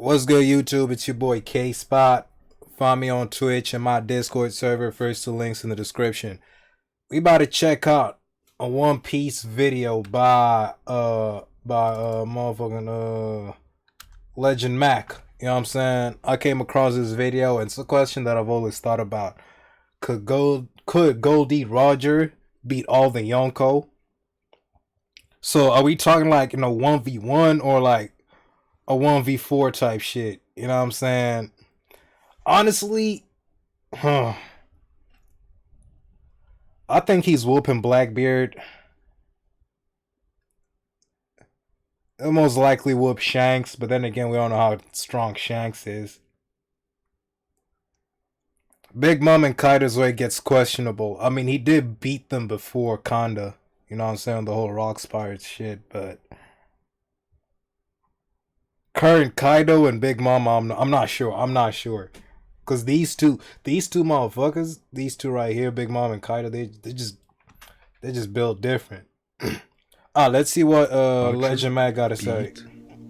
What's good, YouTube? It's your boy K Spot. Find me on Twitch and my Discord server. First two links in the description. We about to check out a One Piece video by motherfucking Legend Mac. You know what I'm saying? I came across this video and it's a question that I've always thought about. Could Goldie Roger beat all the Yonko? So are we talking like 1v1 or like a 1v4 type shit? You know what I'm saying? Honestly, I think he's whooping Blackbeard. He'll most likely whoop Shanks, but then again, we don't know how strong Shanks is. Big Mom and Kaido's way gets questionable. I mean, he did beat them before, kinda. You know what I'm saying? The whole Rocks Pirates shit, but current Kaido and Big Mama, I'm not sure. I'm not sure. Cause these two motherfuckers, these two right here, Big Mom and Kaido, they just built different. Let's see what Legend Mac gotta say.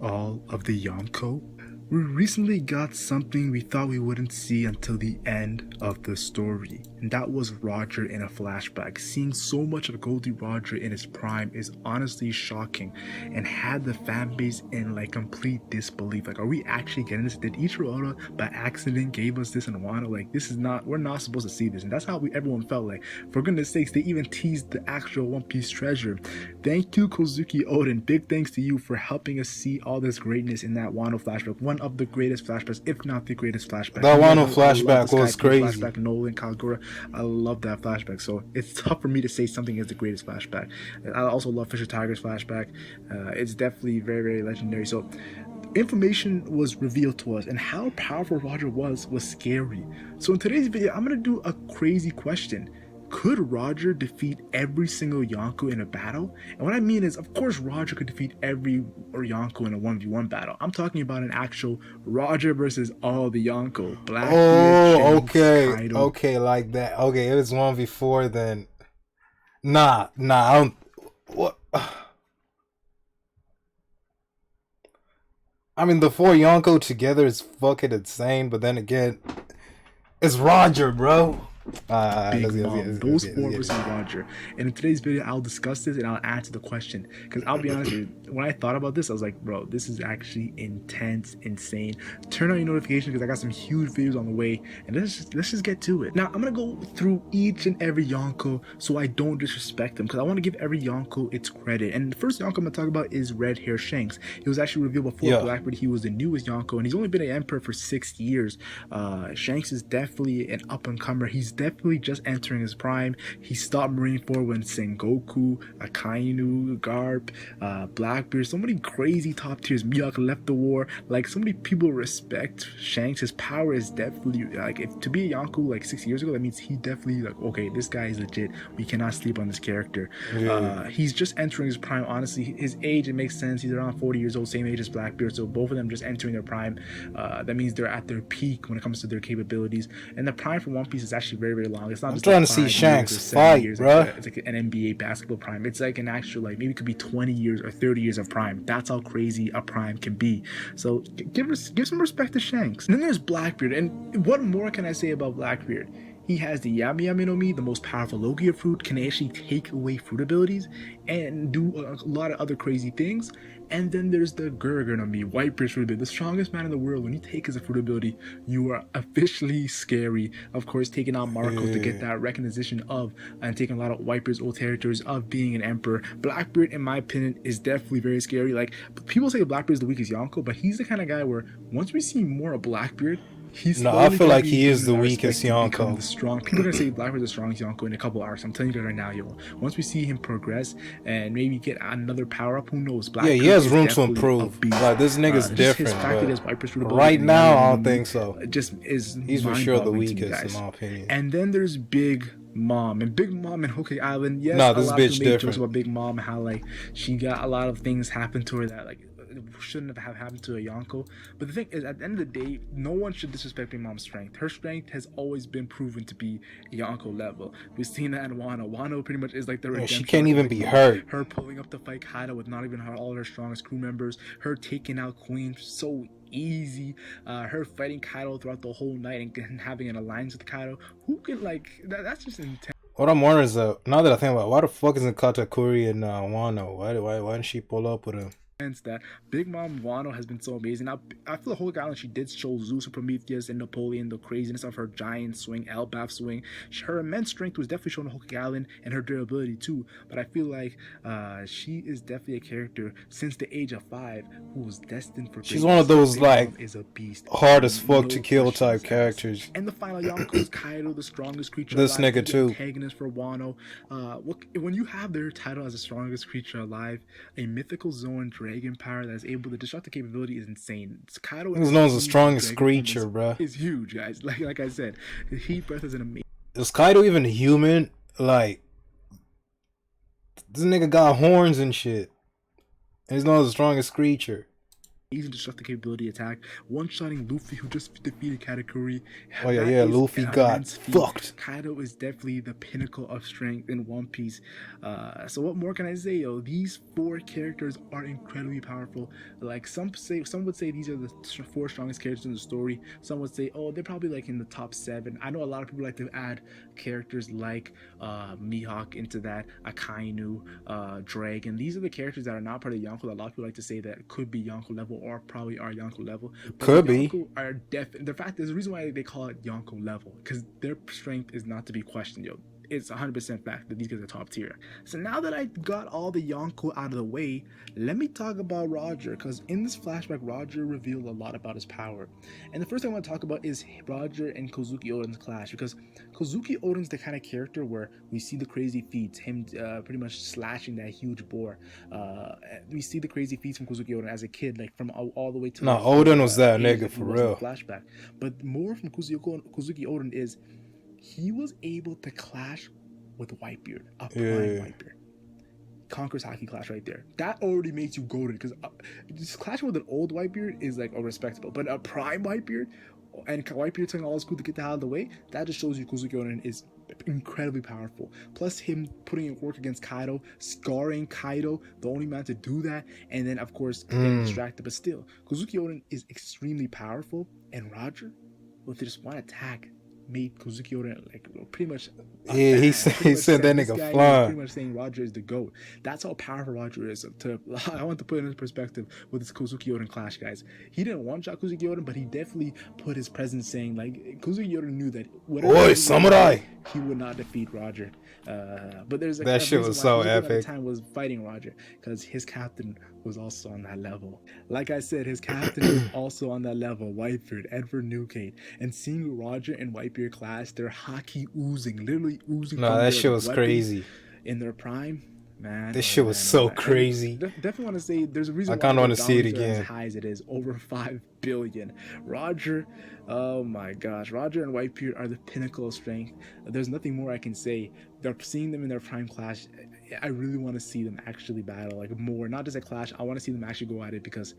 All of the Yonko. We recently got something we thought we wouldn't see until the end of the story, and that was Roger in a flashback. Seeing so much of Goldie Roger in his prime is honestly shocking and had the fanbase in like complete disbelief. Like, are we actually getting this? Did Ichiro Oda by accident gave us this and wanted, like, this is not, we're not supposed to see this. And that's how everyone felt. Like, for goodness sakes, they even teased the actual One Piece treasure. Thank you, Kozuki Odin. Big thanks to you for helping us see all this greatness in that Wano flashback. One of the greatest flashbacks, if not the greatest flashback. That Wano flashback was crazy. Flashback, Nolan, Kagura. I love that flashback. So it's tough for me to say something is the greatest flashback. I also love Fisher Tiger's flashback. It's definitely very, very legendary. So information was revealed to us, and how powerful Roger was scary. So in today's video, I'm gonna do a crazy question. Could Roger defeat every single Yonko in a battle? And what I mean is, of course, Roger could defeat every Yonko in a 1v1 battle. I'm talking about an actual Roger versus all the Yonko. Blackbeard, okay, like that. Okay, if it's 1v4, then nah, I don't. What? I mean, the four Yonko together is fucking insane, but then again, it's Roger, bro. Those four versus Roger. And in today's video, I'll discuss this and I'll answer the question. Because I'll be honest with you, when I thought about this, I was like, bro, this is actually intense, insane. Turn on your notifications because I got some huge videos on the way. And let's just get to it. Now, I'm going to go through each and every Yonko so I don't disrespect them. Because I want to give every Yonko its credit. And the first Yonko I'm going to talk about is Red Hair Shanks. It was actually revealed before Blackbeard. He was the newest Yonko. And he's only been an emperor for 6 years. Shanks is definitely an up-and-comer. He's definitely just entering his prime. He stopped Marineford when Sengoku, Akainu, Garp, Blackbeard, so many crazy top tiers. Miyako left the war. Like, so many people respect Shanks. His power is definitely, like, if to be a Yonko like 6 years ago, that means he definitely, like, okay, this guy is legit. We cannot sleep on this character. He's just entering his prime. Honestly, his age, it makes sense. He's around 40 years old, same age as Blackbeard, so both of them just entering their prime. That means they're at their peak when it comes to their capabilities. And the prime for One Piece is actually very, very long. It's not I'm trying to see Shanks fight, bro. It's like an NBA basketball prime. It's like an actual, like, maybe it could be 20 years or 30 years of prime. That's how crazy a prime can be. So give some respect to Shanks. And then there's Blackbeard. And what more can I say about Blackbeard? He has the Yami Yami no Mi, the most powerful Logia fruit, can actually take away fruit abilities and do a lot of other crazy things. And then there's the Gurgur no Mi, Whitebeard's fruit ability, the strongest man in the world. When you take his fruit ability, you are officially scary. Of course, taking out Marco to get that recognition of, and taking a lot of Whitebeard's old territories of being an emperor. Blackbeard, in my opinion, is definitely very scary. Like, people say Blackbeard is the weakest Yonko, but he's the kind of guy where once we see more of Blackbeard, I feel like he is the weakest Yonko. Strong. People are gonna say Blackbeard's the strongest Yonko in a couple arcs. I'm telling you guys right now, yo. Once we see him progress and maybe get another power up, who knows? Blackbeard, he has room to improve. Like, this nigga's different. But right now, I don't think so. He's for sure the weakest, in my opinion. And then there's Big Mom, and Big Mom in Hokkaido Island. Yes, no, this bitch different. Jokes about Big Mom and how, like, she got a lot of things happen to her that, like, shouldn't have happened to a Yonko. But the thing is, at the end of the day, no one should disrespect Big Mom's strength. Her strength has always been proven to be Yonko level. We've seen that in Wano. Wano pretty much is like the redemption. She can't even be hurt. Her pulling up to fight Kaido with not even all her strongest crew members. Her taking out Queen so easy. Her fighting Kaido throughout the whole night and having an alliance with Kaido. Who could like that's just intense. What I'm wondering is, now that I think about it, why the fuck isn't Katakuri and Wano? Why didn't she pull up with him? That Big Mom Wano has been so amazing. Now, after the whole island, she did show Zeus and Prometheus and Napoleon the craziness of her giant swing, Elbaf swing. Her immense strength was definitely shown on Whole Island, and her durability too. But I feel like she is definitely a character since the age of 5 who was destined for. She's one of those like is a beast, hard as fuck to kill type characters. And the final Yonko's Kaido, the strongest creature. This alive, nigga too. Antagonist for Wano. When you have their title as the strongest creature alive, a mythical zone dragon power that is able to disrupt the capability is insane. Kaido is known as the strongest creature, bro. Is huge, guys. Like I said, his heat breath is an amazing. Is Kaido even human? Like, this nigga got horns and shit. And he's known as the strongest creature. Amazing destructive capability attack, one-shotting Luffy, who just defeated Katakuri. Oh yeah, Luffy got fucked. Kaido is definitely the pinnacle of strength in One Piece. So what more can I say, yo? These 4 characters are incredibly powerful. Like some would say these are the 4 strongest characters in the story. Some would say, oh, they're probably like in the top 7. I know a lot of people like to add characters like Mihawk into that, Akainu, Dragon. These are the characters that are not part of Yonko that a lot of people like to say that could be Yonko level or probably are Yonko level. But could be. The fact is the reason why they call it Yonko level, because their strength is not to be questioned, yo. It's 100% fact that these guys are top tier. So now that I got all the Yonko out of the way, let me talk about Roger, because in this flashback, Roger revealed a lot about his power. And the first thing I want to talk about is Roger and Kozuki Odin's clash, because Kozuki Odin's the kind of character where we see the crazy feats, him pretty much slashing that huge boar. We see the crazy feats from Kozuki Odin as a kid, like from all the way to... No, Odin was that nigga for real. Flashback. But more from Kozuki Odin is he was able to clash with Whitebeard, a prime Whitebeard. Conquers Haki clash right there. That already makes you goated, because just clashing with an old Whitebeard is like respectable, but a prime Whitebeard and Whitebeard telling all his crew to get the hell out of the way, that just shows you Kozuki Odin is incredibly powerful. Plus him putting in work against Kaido, scarring Kaido, the only man to do that, and then of course getting distracted. But still, Kozuki Odin is extremely powerful, and Roger, with just one attack, made Kozuki Odin like pretty much. Yeah, he said that nigga flying. Pretty much saying Roger is the GOAT. That's how powerful Roger is. I want to put it in perspective with this Kozuki Odin clash, guys. He didn't one-shot Kozuki Odin, but he definitely put his presence saying like Kozuki Odin knew that whatever samurai, he would not defeat Roger. But there's that shit was so epic. At the time was fighting Roger because his captain was also on that level. Like I said, his captain was also on that level. Whitebeard, Edward Newgate, and seeing Roger and Whitebeard clash, their haki oozing, literally oozing. No, that shit was crazy. In their prime, man. This shit was so crazy. Definitely want to say there's a reason. I kind of want to see it again. As high as it is, over 5 billion. Roger, oh my gosh, Roger and Whitebeard are the pinnacle of strength. There's nothing more I can say. They're seeing them in their prime clash. I really want to see them actually battle, like more, not just a clash. I want to see them actually go at it, because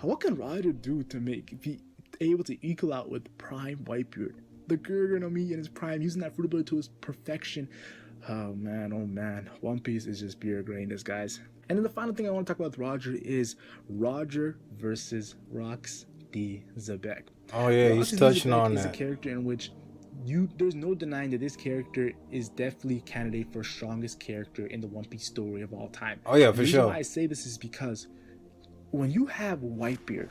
what can Roger do to be able to equal out with prime Whitebeard? The Gurren no Mi in his prime, using that fruit ability to his perfection. Oh man, One Piece is just pure greatness, guys. And then the final thing I want to talk about with Roger is Roger versus Rox D. Zebek. Oh yeah, he's touching on that. Is a character in which there's no denying that this character is definitely a candidate for strongest character in the One Piece story of all time. Oh yeah, for sure. The sure. reason why I say this is because when you have Whitebeard,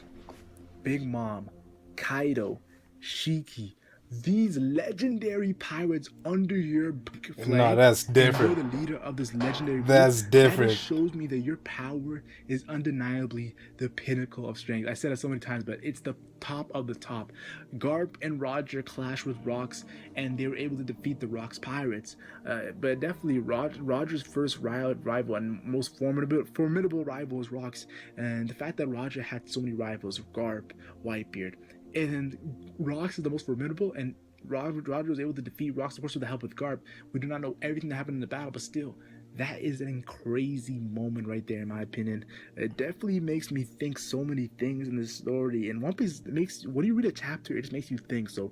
Big Mom, Kaido, Shiki, these legendary pirates under your flag. No, that's different. You're the leader of this legendary group. That's different. That shows me that your power is undeniably the pinnacle of strength. I said it so many times, but it's the top of the top. Garp and Roger clashed with Rox, and they were able to defeat the Rox pirates. But definitely Roger's first rival and most formidable rival was Rox. And the fact that Roger had so many rivals, Garp, Whitebeard, and Rox is the most formidable, and Roger was able to defeat Rox, of course, with the help of Garp. We do not know everything that happened in the battle, but still, that is a crazy moment right there, in my opinion. It definitely makes me think so many things in this story. And One Piece when you read a chapter, it just makes you think. So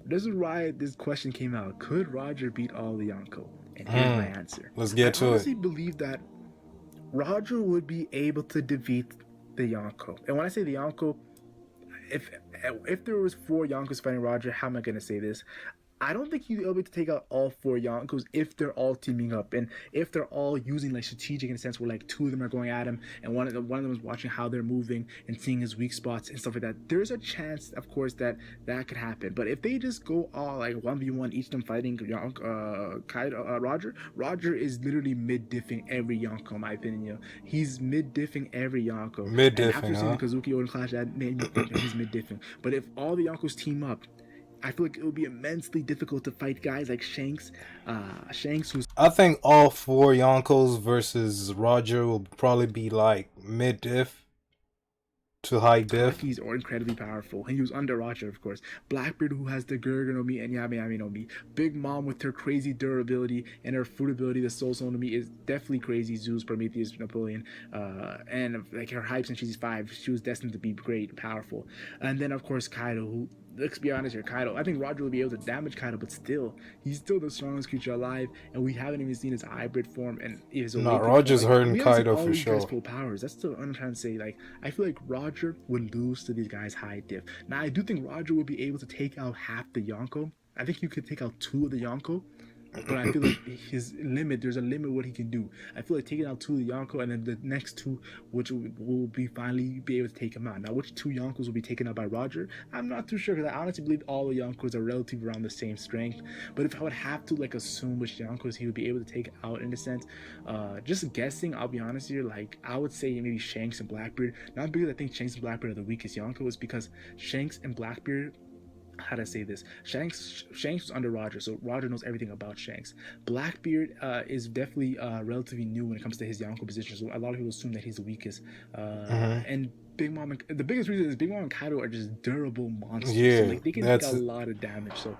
this is why this question came out. Could Roger beat all the Yonko? And here's my answer. Let's get to it. I honestly believe that Roger would be able to defeat the Yonko. And when I say the Yonko, if there was 4 Yonkos fighting Roger, how am I gonna say this? I don't think you'll be able to take out all 4 Yonkos if they're all teaming up and if they're all using like strategic in a sense where like 2 of them are going at him and one of them is watching how they're moving and seeing his weak spots and stuff like that. There's a chance, of course, that could happen. But if they just go all like 1v1, each of them fighting Roger is literally mid-diffing every Yonko, in my opinion. You know? He's mid-diffing every Yonko. Mid-diffing, and after seeing the Kozuki Odin clash, that made me think he's mid-diffing. But if all the Yonkos team up, I feel like it would be immensely difficult to fight guys like Shanks. Who's... I think all 4 Yonkos versus Roger will probably be like mid-diff to high diff. He's incredibly powerful. He was under Roger, of course. Blackbeard, who has the Gurgur no Mi and Yami Yami no Mi. Big Mom with her crazy durability and her fruit ability, the Soul Soul no Mi, is definitely crazy. Zeus, Prometheus, Napoleon. And like her hype since she's 5, she was destined to be great and powerful. And then, of course, Kaido, who... Let's be honest here, Kaido. I think Roger will be able to damage Kaido, but still, he's still the strongest creature alive, and we haven't even seen his hybrid form and his. No, Roger's hurting Kaido for sure. Full powers. That's still what I'm trying to say. Like, I feel like Roger would lose to these guys high diff. Now, I do think Roger will be able to take out half the Yonko. I think you could take out 2 of the Yonko. But I feel like his limit, there's a limit what he can do. I feel like taking out 2 of the Yonko and then the next 2, which will be finally be able to take him out. Now, which 2 Yonkos will be taken out by Roger? I'm not too sure because I honestly believe all the Yonkos are relatively around the same strength. But if I would have to like assume which Yonkos he would be able to take out in a sense, just guessing, I'll be honest here, like I would say maybe Shanks and Blackbeard. Not because I think Shanks and Blackbeard are the weakest Yonkos, because Shanks and Blackbeard, how to say this, Shanks was under Roger, so Roger knows everything about Shanks. Blackbeard is definitely relatively new when it comes to his Yonko position, so a lot of people assume that he's the weakest. And Big Mom and the biggest reason is Big Mom and Kaido are just durable monsters. Yeah, so, like, they can take a lot of damage. So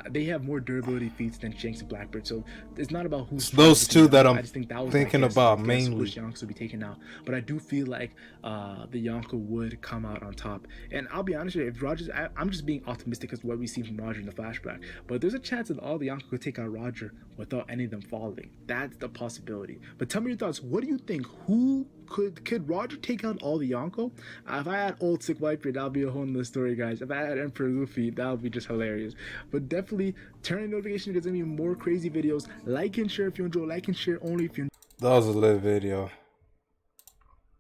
they have more durability feats than Shanks and Blackbeard. So it's not about who's those 2 that I'm thinking about mainly. Which Yonkos will be taken out, but I do feel like the Yonko would come out on top. And I'll be honest with you, if Roger's, I'm just being optimistic because what we see from Roger in the flashback. But there's a chance that all the Yonko could take out Roger without any of them falling. That's the possibility. But tell me your thoughts. What do you think? Who could Roger take out all the Yonko? If I had old sick Whitebeard, that'll be a whole nother story, guys. If I had Emperor Luffy, that would be just hilarious. But definitely turn on notifications because there's gonna be more crazy videos. Like and share if you enjoy. Like and share only if you. That was a lit video.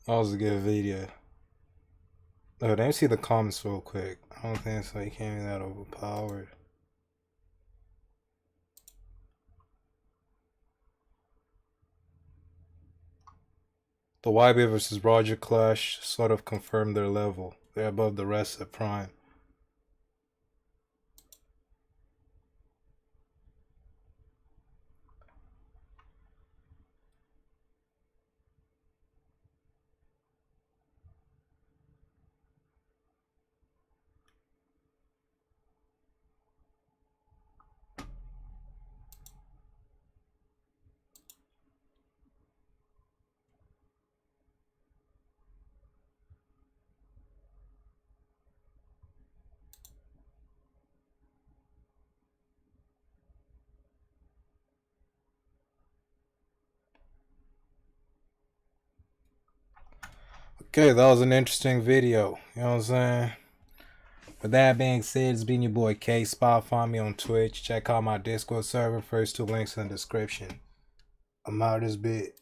That was a good video. Oh, let me see the comments real quick. I don't think so. He can't be that overpowered. The YB versus Roger clash sort of confirmed their level. They're above the rest at Prime. Okay, that was an interesting video. You know what I'm saying? With that being said, it's been your boy K Spot. Find me on Twitch. Check out my Discord server. First 2 links in the description. I'm out this bit.